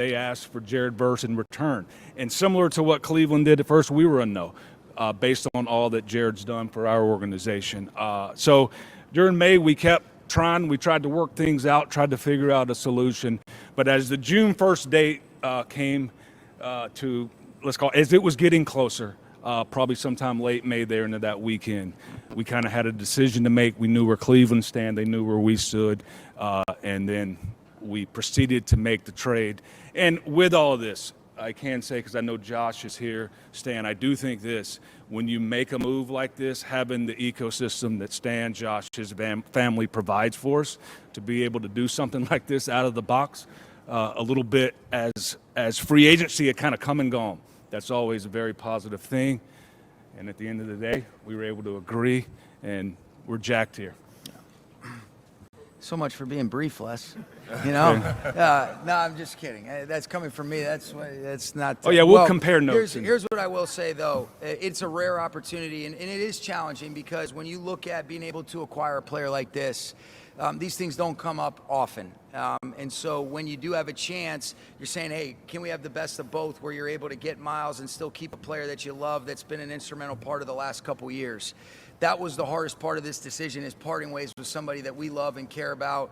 they asked for Jared Verse in return. And similar to what Cleveland did at first, we were a no, based on all that Jared's done for our organization. So during May, we kept trying. We tried to work things out, tried to figure out a solution. But as the June 1st date came to, let's call it, as it was getting closer, probably sometime late May there into that weekend, we kind of had a decision to make. We knew where Cleveland stand. They knew where we stood. And then we proceeded to make the trade. And with all of this, I can say, because I know Josh is here, Stan, I do think this, when you make a move like this, having the ecosystem that Stan, Josh, his family provides for us, to be able to do something like this out of the box, a little bit as free agency had kind of come and gone. That's always a very positive thing. And at the end of the day, we were able to agree, and we're jacked here. So much for being brief, Les. You know? No, I'm just kidding. That's coming from me. That's not. Oh, yeah, we'll compare notes. Here's what I will say, though. It's a rare opportunity, and it is challenging because when you look at being able to acquire a player like this, these things don't come up often. And so when you do have a chance, you're saying, hey, can we have the best of both where you're able to get Myles and still keep a player that you love that's been an instrumental part of the last couple years? That was the hardest part of this decision, is parting ways with somebody that we love and care about.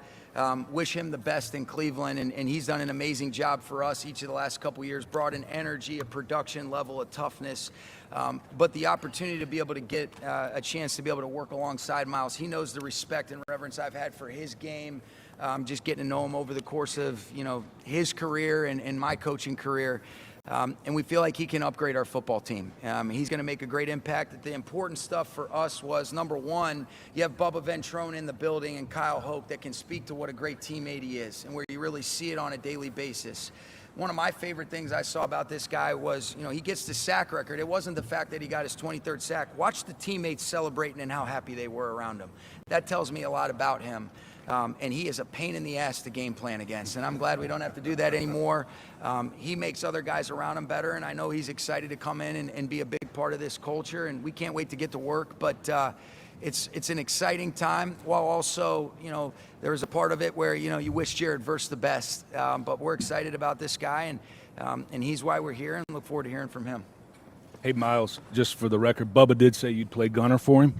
Wish him the best in Cleveland, and he's done an amazing job for us each of the last couple years, brought an energy, a production level, a toughness. But the opportunity to be able to get a chance to be able to work alongside Myles, he knows the respect and reverence I've had for his game, just getting to know him over the course of his career and my coaching career. And we feel like he can upgrade our football team. He's going to make a great impact. The important stuff for us was, number one, you have Bubba Ventrone in the building and Kyle Hoke that can speak to what a great teammate he is and where you really see it on a daily basis. One of my favorite things I saw about this guy was, he gets the sack record. It wasn't the fact that he got his 23rd sack. Watch the teammates celebrating and how happy they were around him. That tells me a lot about him. And he is a pain in the ass to game plan against, and I'm glad we don't have to do that anymore. He makes other guys around him better, and I know he's excited to come in and be a big part of this culture, and we can't wait to get to work. But it's an exciting time, while also, there was a part of it where, you wish Jared Verse the best. But we're excited about this guy, and he's why we're here, and look forward to hearing from him. Hey, Myles, just for the record, Bubba did say you'd play gunner for him.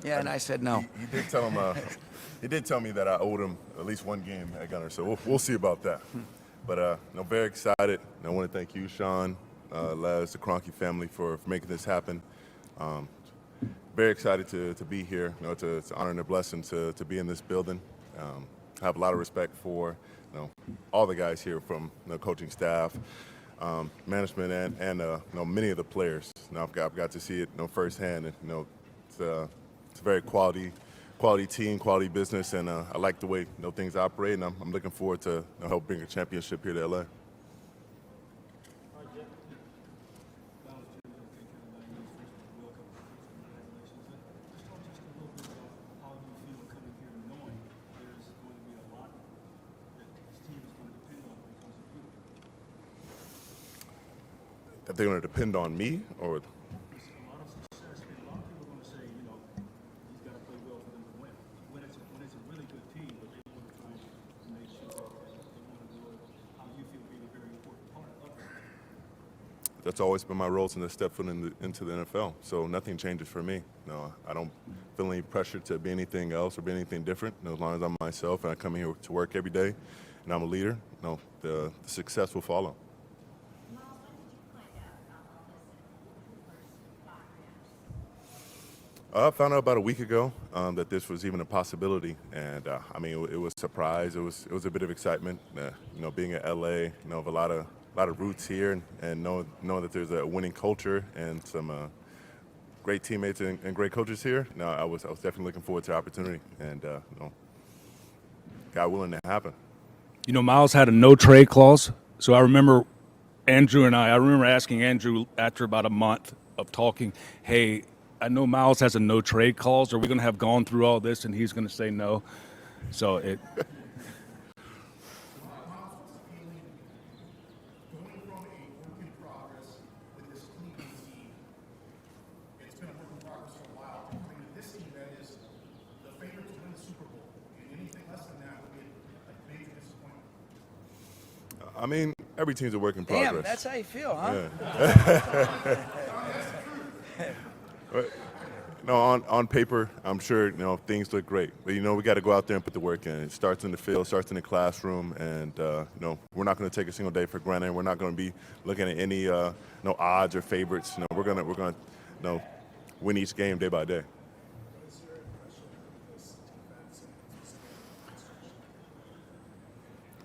And I said no. He did tell him. He did tell me that I owed him at least one game at gunner, so we'll see about that. But very excited. And I want to thank you, Sean, Les, the Kroenke family for making this happen. Very excited to be here. It's an honor and a blessing to be in this building. I have a lot of respect for all the guys here, from the coaching staff, management, and many of the players. I've got to see it firsthand. And, it's a very quality team, quality business, and I like the way things operate, and I'm looking forward to help bring a championship here to LA. That they're going to depend on me, or? That's always been my role since I stepped foot into the NFL. So nothing changes for me. No, I don't feel any pressure to be anything else or be anything different. As long as I'm myself and I come here to work every day and I'm a leader, the success will follow. Myles, when did you find out about all this? I found out about a week ago that this was even a possibility, and it was a surprise. It was a bit of excitement. Being in LA, of a lot of roots here, and know that there's a winning culture and some great teammates and great coaches here. No, I was definitely looking forward to the opportunity, and God willing, to happen. Myles had a no trade clause, so I remember I remember asking Andrew after about a month of talking, hey, I know Myles has a no trade clause. Are we going to have gone through all this and he's going to say no? So it. I mean, every team's a work in progress. Damn, that's how you feel, huh? Yeah. No, on paper, I'm sure things look great, but we got to go out there and put the work in. It starts in the field, starts in the classroom, and we're not going to take a single day for granted. We're not going to be looking at any odds or favorites. We're going to win each game day by day.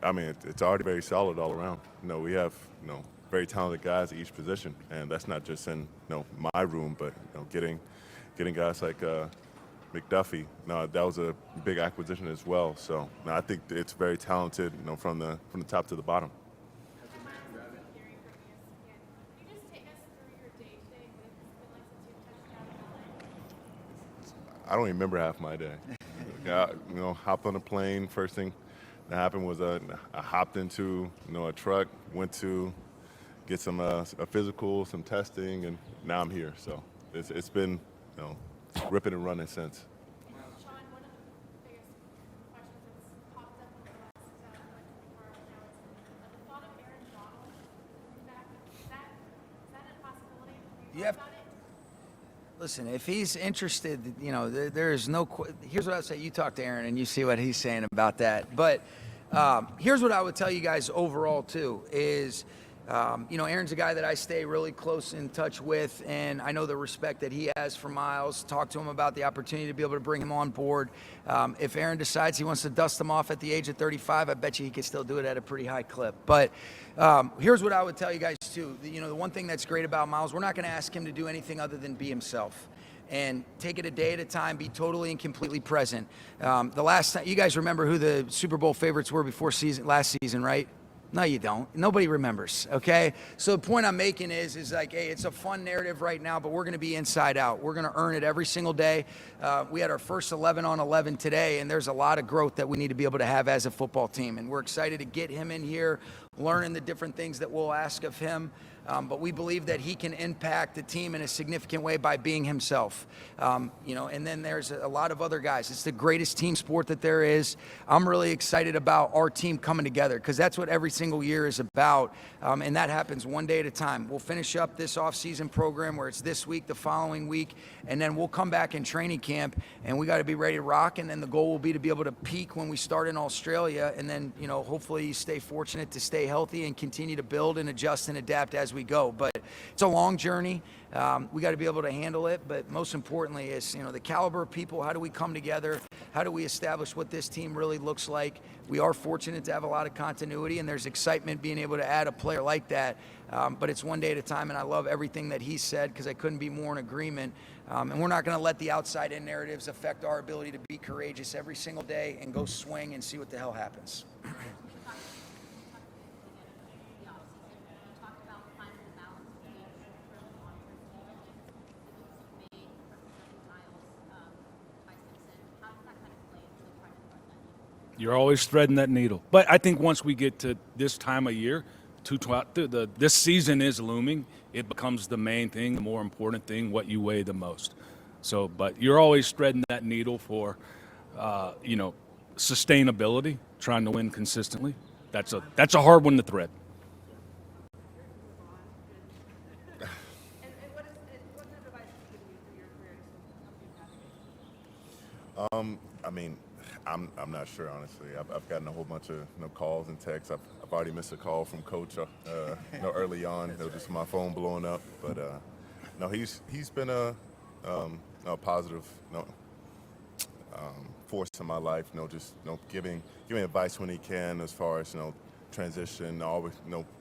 I mean, it's already very solid all around. We have very talented guys at each position, and that's not just in my room, but getting guys like McDuffie. No, that was a big acquisition as well. So I think it's very talented, from the top to the bottom. I don't even remember half my day. Hopped on a plane. First thing that happened was I hopped into a truck, went to get some a physical, some testing, and now I'm here. So it's been ripping and running since. Sean, one of the biggest questions that's popped up in the last 24 hours now is the thought of Aaron Donald coming back. Is that a possibility? Have you You have- thought about it? Listen, if he's interested, there is no. Here's what I would say: you talk to Aaron and you see what he's saying about that. But here's what I would tell you guys overall too: is Aaron's a guy that I stay really close in touch with, and I know the respect that he has for Myles. Talk to him about the opportunity to be able to bring him on board. If Aaron decides he wants to dust him off at the age of 35, I bet you he could still do it at a pretty high clip. But here's what I would tell you guys too. The one thing that's great about Myles, we're not going to ask him to do anything other than be himself. And take it a day at a time, be totally and completely present. The last time, you guys remember who the Super Bowl favorites were last season, right? No, you don't. Nobody remembers, okay? So the point I'm making is like, hey, it's a fun narrative right now, but we're going to be inside out. We're going to earn it every single day. We had our first 11 on 11 today, and there's a lot of growth that we need to be able to have as a football team. And we're excited to get him in here, learning the different things that we'll ask of him. But we believe that he can impact the team in a significant way by being himself. And then there's a lot of other guys. It's the greatest team sport that there is. I'm really excited about our team coming together because that's what every single year is about. And that happens one day at a time. We'll finish up this offseason program where it's this week, the following week, and then we'll come back in training camp and we got to be ready to rock. And then the goal will be to be able to peak when we start in Australia. And then, hopefully you stay fortunate to stay healthy and continue to build and adjust and adapt as we go. But it's a long journey. We got to be able to handle it. But most importantly is, the caliber of people. How do we come together? How do we establish what this team really looks like? We are fortunate to have a lot of continuity, and there's excitement being able to add a player like that. But it's one day at a time, and I love everything that he said because I couldn't be more in agreement. And we're not going to let the outside-in narratives affect our ability to be courageous every single day and go swing and see what the hell happens. You're always threading that needle. But I think once we get to this time of year, this season is looming. It becomes the main thing, the more important thing, what you weigh the most. So, but you're always threading that needle for, sustainability, trying to win consistently. That's a hard one to thread. I mean, I'm not sure, honestly. I've gotten a whole bunch of calls and texts. I've already missed a call from Coach early on. It was just my phone blowing up. But no, he's been a positive force in my life. Just giving advice when he can as far as transition. Always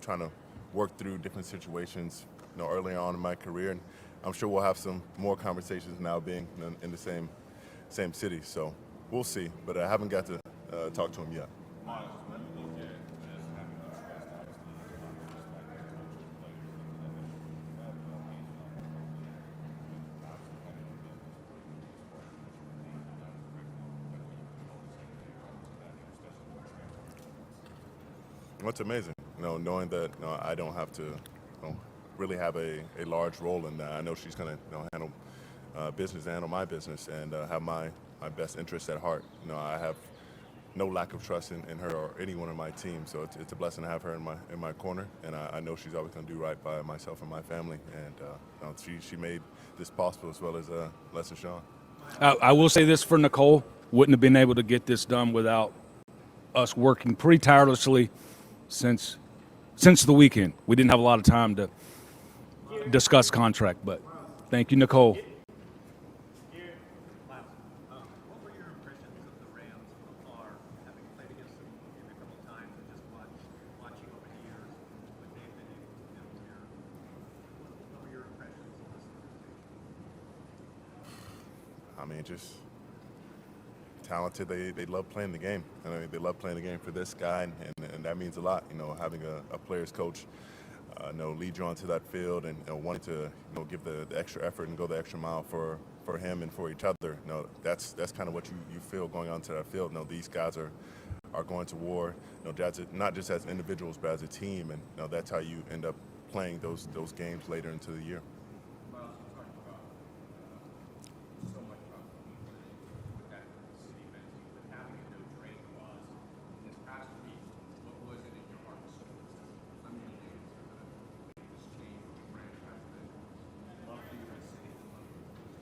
trying to work through different situations early on in my career. And I'm sure we'll have some more conversations now being in the same city. So we'll see, but I haven't got to talk to him yet. What's amazing, knowing that I don't have to really have a large role in that. I know she's going to handle business, handle my business, and have my best interests at heart. I have no lack of trust in her or anyone on my team. So it's a blessing to have her in my corner, and I know she's always going to do right by myself and my family. And she made this possible, as well as Les and Sean. I will say this for Nicole, wouldn't have been able to get this done without us working pretty tirelessly since the weekend. We didn't have a lot of time to discuss contract, but thank you, Nicole. Garrett, Myles, what were your impressions of the Rams so far, having played against them a couple of times and just watching over the years what they've been able to do here? What were your impressions of this organization? I mean, just talented. They love playing the game. I mean, they love playing the game for this guy, and that means a lot. Having a player's coach, lead you onto that field and wanting to give the extra effort and go the extra mile for him and for each other. That's kind of what you feel going onto that field. These guys are going to war. Not just as individuals, but as a team, and that's how you end up playing those games later into the year. Myles, you talked about so much about with that city event, with having a no trade clause. This past week, what was it in your heart and soul that says, I'm going to do this, I'm going to make this change for the franchise that love for you as city and love for you?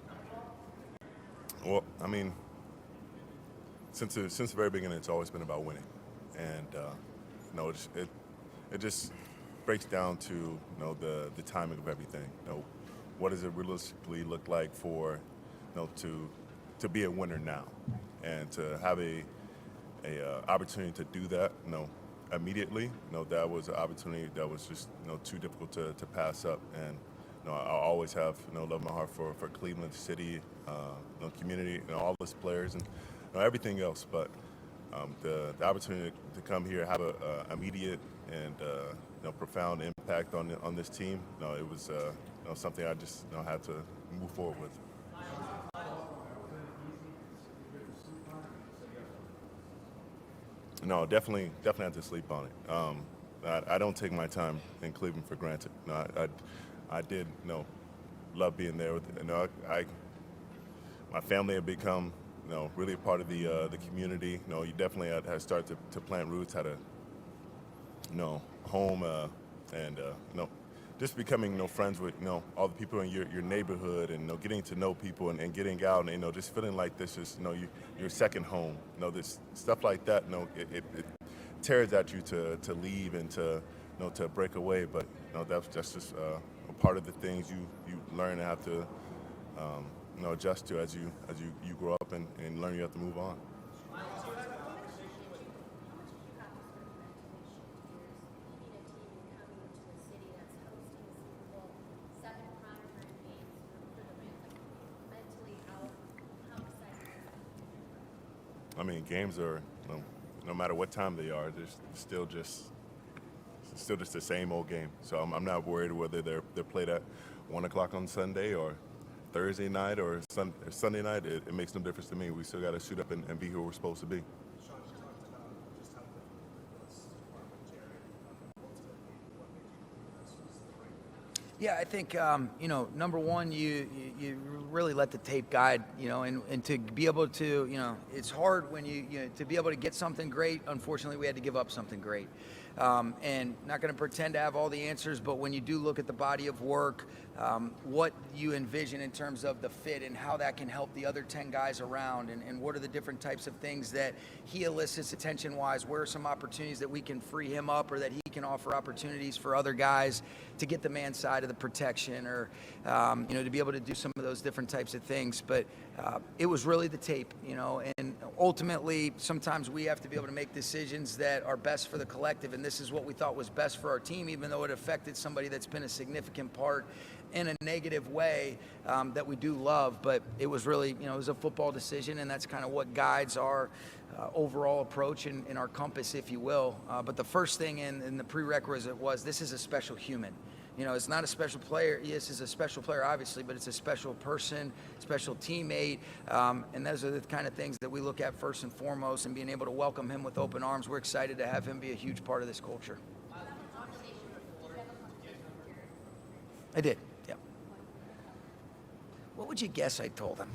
Well, I mean, since the very beginning, it's always been about winning, and it just breaks down to the timing of everything. What does it realistically look like for to be a winner now, and to have a opportunity to do that immediately. That was an opportunity that was just too difficult to pass up, and I always have love in my heart for Cleveland City, community, all its players and everything else. But the opportunity to come here, have a immediate and profound impact on this team, it was something I just had to move forward with. No, definitely had to sleep on it. I don't take my time in Cleveland for granted. I did love being there. My family had become really a part of the community. You definitely had started to plant roots, had a home, and just becoming friends with all the people in your neighborhood, and getting to know people and getting out, and just feeling like this is your second home. This stuff like that. It tears at you to leave and to break away, but that's just a part of the things you learn and have to adjust to as you grow up and learn you have to move on. I mean, games are, no matter what time they are, they're still just the same old game. So I'm not worried whether they're played at 1 o'clock on Sunday or Thursday night or Sunday night. It makes no difference to me. We still got to suit up and be who we're supposed to be. Sean, you talked about just how difficult it was to partner with Garrett. Ultimately, what made you believe this was the right move? Yeah, I think number one, you really let the tape guide, and to be able to, it's hard when to be able to get something great. Unfortunately, we had to give up something great, and not going to pretend to have all the answers. But when you do look at the body of work, what you envision in terms of the fit and how that can help the other 10 guys around, and what are the different types of things that he elicits attention-wise, where are some opportunities that we can free him up, or that he can offer opportunities for other guys to get the man side of the protection, or to be able to do some of those different types of things. But it was really the tape, and ultimately sometimes we have to be able to make decisions that are best for the collective, and this is what we thought was best for our team, even though it affected somebody that's been a significant part in a negative way, that we do love. But it was really, it was a football decision, and that's kind of what guides our overall approach and our compass, if you will. But the first thing in the prerequisite was, this is a special human. It's not a special player. Yes, it's a special player, obviously, but it's a special person, special teammate, and those are the kind of things that we look at first and foremost, and being able to welcome him with open arms. We're excited to have him be a huge part of this culture. I did, yeah. What would you guess I told him?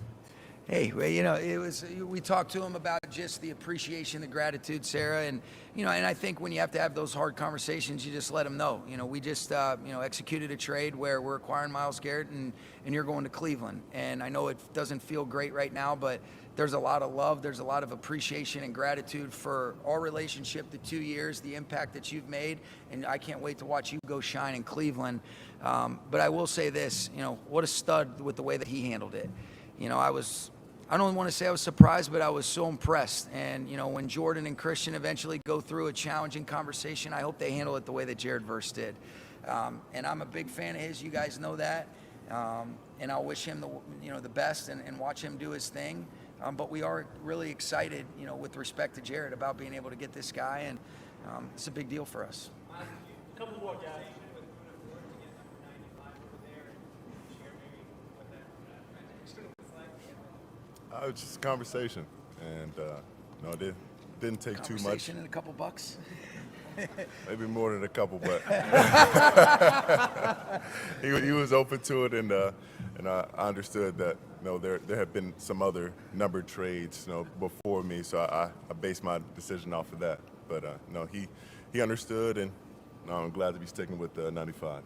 Hey, well, we talked to him about just the appreciation, the gratitude, Sarah, and I think when you have to have those hard conversations, you just let them know. We just executed a trade where we're acquiring Myles Garrett, and you're going to Cleveland. And I know it doesn't feel great right now, but there's a lot of love, there's a lot of appreciation and gratitude for our relationship, the 2 years, the impact that you've made, and I can't wait to watch you go shine in Cleveland. But I will say this, what a stud with the way that he handled it. I don't want to say I was surprised, but I was so impressed. And, when Jordan and Christian eventually go through a challenging conversation, I hope they handle it the way that Jared Verse did. And I'm a big fan of his. You guys know that. And I'll wish him the best and watch him do his thing. But we are really excited, with respect to Jared, about being able to get this guy. And it's a big deal for us. A couple more guys. It was just a conversation, and it didn't take too much. Conversation and a couple bucks. Maybe more than a couple, but he was open to it, and I understood that there had been some other numbered trades before me, so I based my decision off of that. But he understood, and I'm glad to be sticking with 95.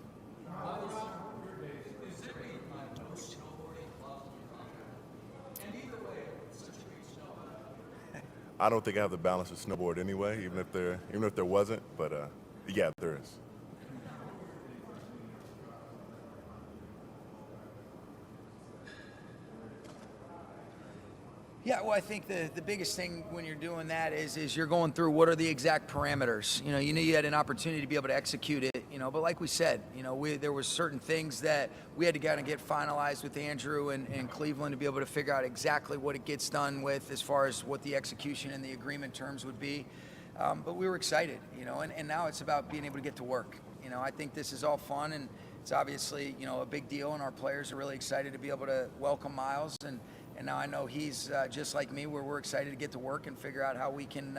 I don't think I have the balance of snowboard anyway, even if there wasn't. But yeah, there is. Yeah, well, I think the biggest thing when you're doing that is you're going through what are the exact parameters. You knew you had an opportunity to be able to execute it. But like we said, there was certain things that we had to kind of get finalized with Andrew and Cleveland to be able to figure out exactly what it gets done with as far as what the execution and the agreement terms would be. But we were excited, and now it's about being able to get to work. I think this is all fun, and it's obviously, a big deal, and our players are really excited to be able to welcome Myles. And now I know he's just like me, where we're excited to get to work and figure out how we can,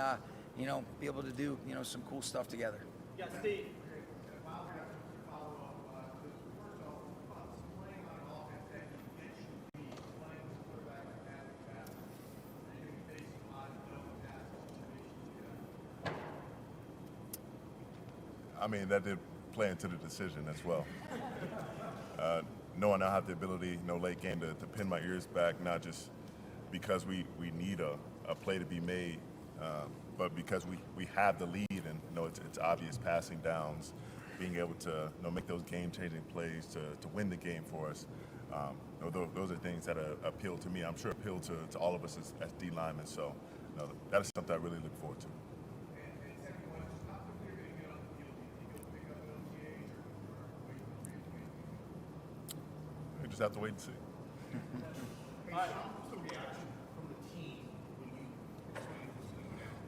be able to do, some cool stuff together. Yeah, Steve. I mean, that did play into the decision as well. Knowing I have the ability, late game to pin my ears back, not just because we need a play to be made, but because we have the lead and it's obvious passing downs, being able to make those game-changing plays to win the game for us. Those are things that appeal to me. I'm sure appeal to all of us as D linemen. So that is something I really look forward to. We just have to wait and see.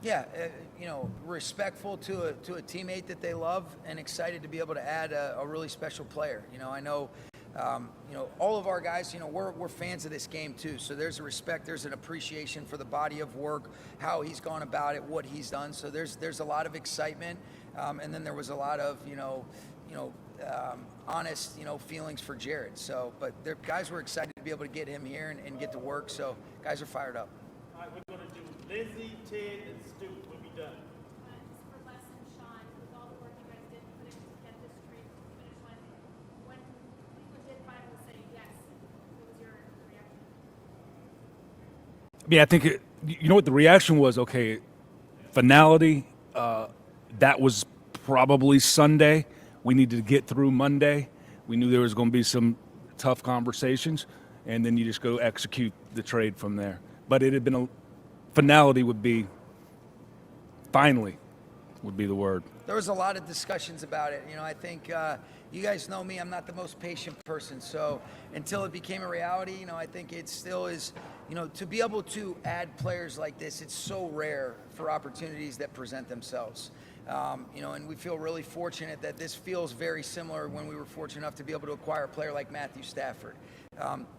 Yeah, respectful to a teammate that they love, and excited to be able to add a really special player. I know, all of our guys, we're fans of this game too. So there's a respect, there's an appreciation for the body of work, how he's gone about it, what he's done. So there's a lot of excitement, and then there was a lot of honest feelings for Jared. So, but the guys were excited to be able to get him here and get to work. So guys are fired up. All right, we're going to do Lindsay, Ted, and Stu. We'll be done. Just for Les and Sean, with all the work you guys did put in to get this trade to the finish line, when people did finally say yes, what was your reaction? I mean, I think what the reaction was. Okay, finality. That was probably Sunday. We needed to get through Monday. We knew there was going to be some tough conversations, and then you just go execute the trade from there. But it had been finality would be finally would be the word. There was a lot of discussions about it. I think you guys know me. I'm not the most patient person. So until it became a reality, I think it still is. To be able to add players like this, it's so rare for opportunities that present themselves. And we feel really fortunate that this feels very similar when we were fortunate enough to be able to acquire a player like Matthew Stafford.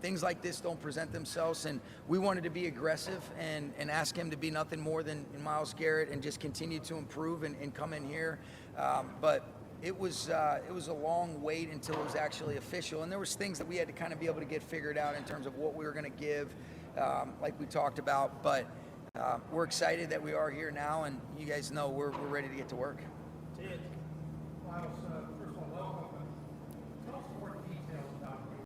Things like this don't present themselves, and we wanted to be aggressive and ask him to be nothing more than Myles Garrett and just continue to improve and come in here. But it was a long wait until it was actually official, and there was things that we had to kind of be able to get figured out in terms of what we were going to give like we talked about. But we're excited that we are here now, and you guys know we're ready to get to work.